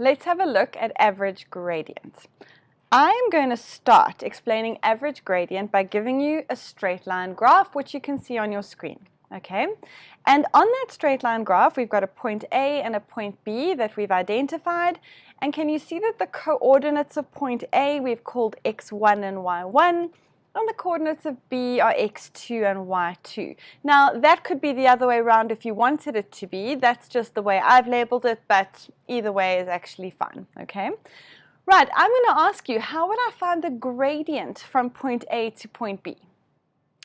let's have a look at average gradient. I'm going to start explaining average gradient by giving you a straight line graph, which you can see on your screen. Okay, and on that straight line graph, we've got a point A and a point B that we've identified. And can you see that the coordinates of point A we've called x1 and y1, and the coordinates of B are x2 and y2. Now, that could be the other way around if you wanted it to be. That's just the way I've labeled it, but either way is actually fine. Okay. Right, I'm going to ask you, how would I find the gradient from point A to point B?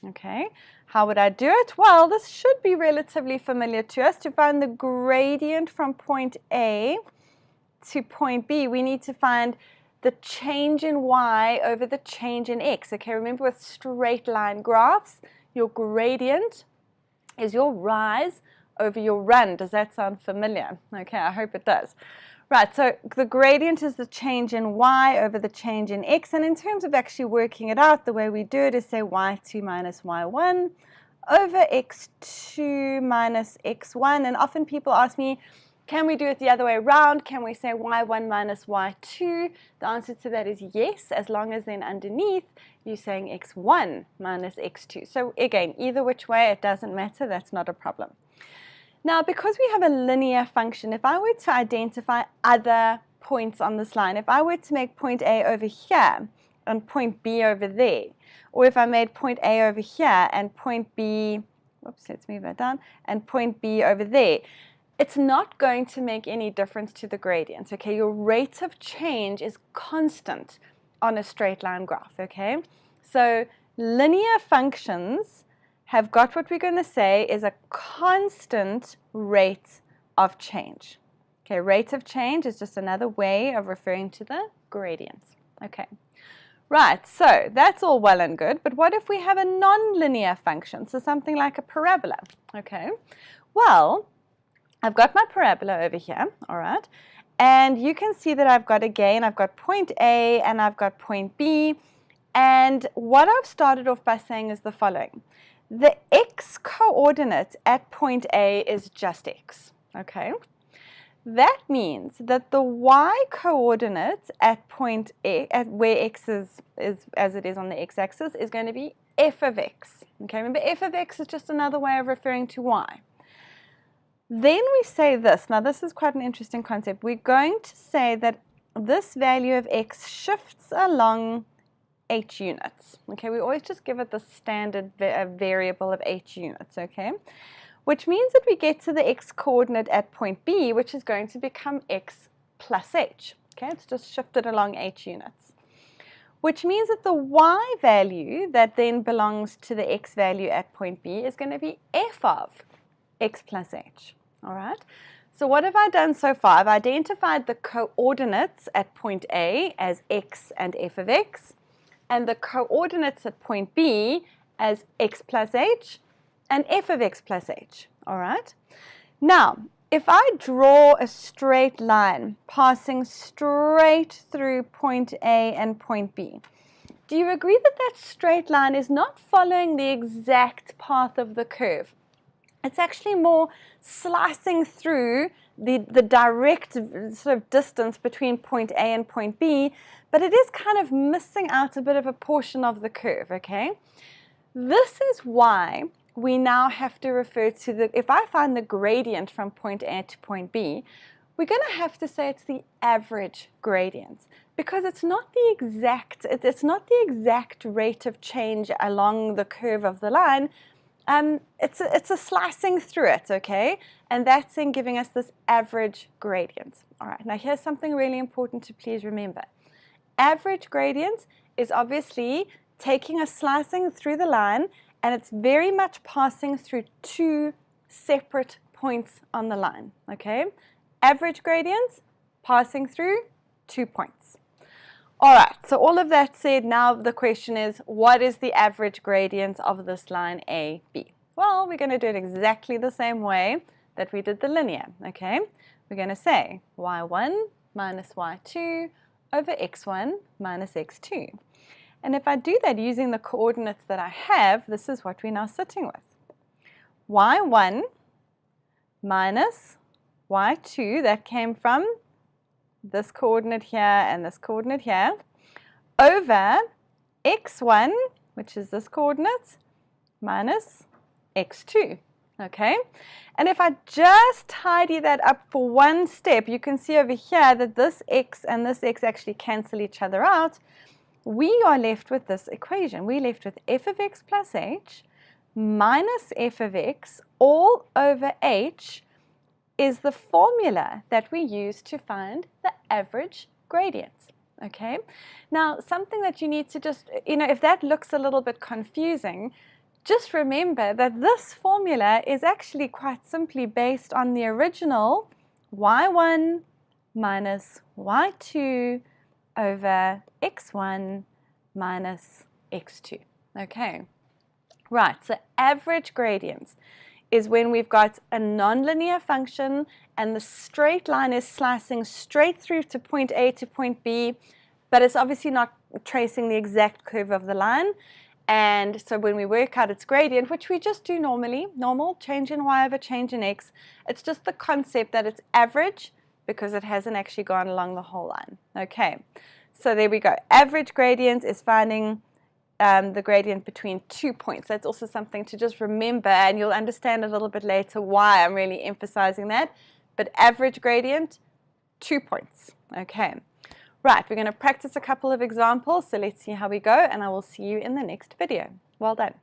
Okay, how would I do it? Well, this should be relatively familiar to us. To find the gradient from point A to point B, we need to find the change in y over the change in x. Okay, remember with straight line graphs, your gradient is your rise over your run. Does that sound familiar? Okay, I hope it does. Right, so the gradient is the change in y over the change in x, and in terms of actually working it out, the way we do it is say y2 minus y1 over x2 minus x1, and often people ask me, can we do it the other way around? Can we say y1 minus y2? The answer to that is yes, as long as then underneath you're saying x1 minus x2. So again, either which way, it doesn't matter, that's not a problem. Now, because we have a linear function, if I were to identify other points on this line, if I were to make point A over here and point B over there, or if I made point A over here and point B, whoops, let's move that down, and point B over there, it's not going to make any difference to the gradient, okay? Your rate of change is constant on a straight line graph, okay? So linear functions have got what we're going to say is a constant rate of change. Okay, rate of change is just another way of referring to the gradient. Okay, right, so that's all well and good, but what if we have a non-linear function, so something like a parabola? Okay, well, I've got my parabola over here, all right, and you can see that I've got point A and I've got point B, and what I've started off by saying is the following. The x coordinate at point A is just x, okay? That means that the y coordinate at point A, at where x is as it is on the x-axis, is going to be f of x, okay? Remember, f of x is just another way of referring to y. Then we say this. Now, this is quite an interesting concept. We're going to say that this value of x shifts along h units. Okay, we always just give it the standard variable of h units, okay? Which means that we get to the x coordinate at point B, which is going to become x plus h. Okay, it's just shifted along h units. Which means that the y value that then belongs to the x value at point B is going to be f of x plus h. All right? So what have I done so far? I've identified the coordinates at point A as x and f of x, and the coordinates at point B as x plus h and f of x plus h, all right? Now, if I draw a straight line passing straight through point A and point B, do you agree that that straight line is not following the exact path of the curve? It's actually more slicing through the direct sort of distance between point A and point B, but it is kind of missing out a bit of a portion of the curve, okay? This is why we now have to refer to if I find the gradient from point A to point B, we're going to have to say it's the average gradient, because it's not the exact rate of change along the curve of the line. It's a slicing through it, okay? And that's in giving us this average gradient. All right, now here's something really important to please remember. Average gradient is obviously taking a slicing through the line, and it's very much passing through two separate points on the line, okay? Average gradient passing through 2 points. All right, so all of that said, now the question is, what is the average gradient of this line AB? Well, we're going to do it exactly the same way that we did the linear, okay? We're going to say y1 minus y2 over x1 minus x2. And if I do that using the coordinates that I have, this is what we're now sitting with. y1 minus y2, that came from this coordinate here and this coordinate here, over x1, which is this coordinate, minus x2, okay? And if I just tidy that up for one step, you can see over here that this x and this x actually cancel each other out. We are left with this equation. We're left with f of x plus h minus f of x all over h is the formula that we use to find the average gradient. Okay, now something that you need to just, if that looks a little bit confusing, just remember that this formula is actually quite simply based on the original y1 minus y2 over x1 minus x2. Okay, right, so average gradients is when we've got a nonlinear function and the straight line is slicing straight through to point A to point B, but it's obviously not tracing the exact curve of the line. And so when we work out its gradient, which we just do normally, normal change in y over change in x, it's just the concept that it's average because it hasn't actually gone along the whole line. Okay, so there we go. Average gradient is finding the gradient between 2 points. That's also something to just remember, and you'll understand a little bit later why I'm really emphasizing that. But average gradient, 2 points. Okay. Right, we're going to practice a couple of examples, so let's see how we go, and I will see you in the next video. Well done.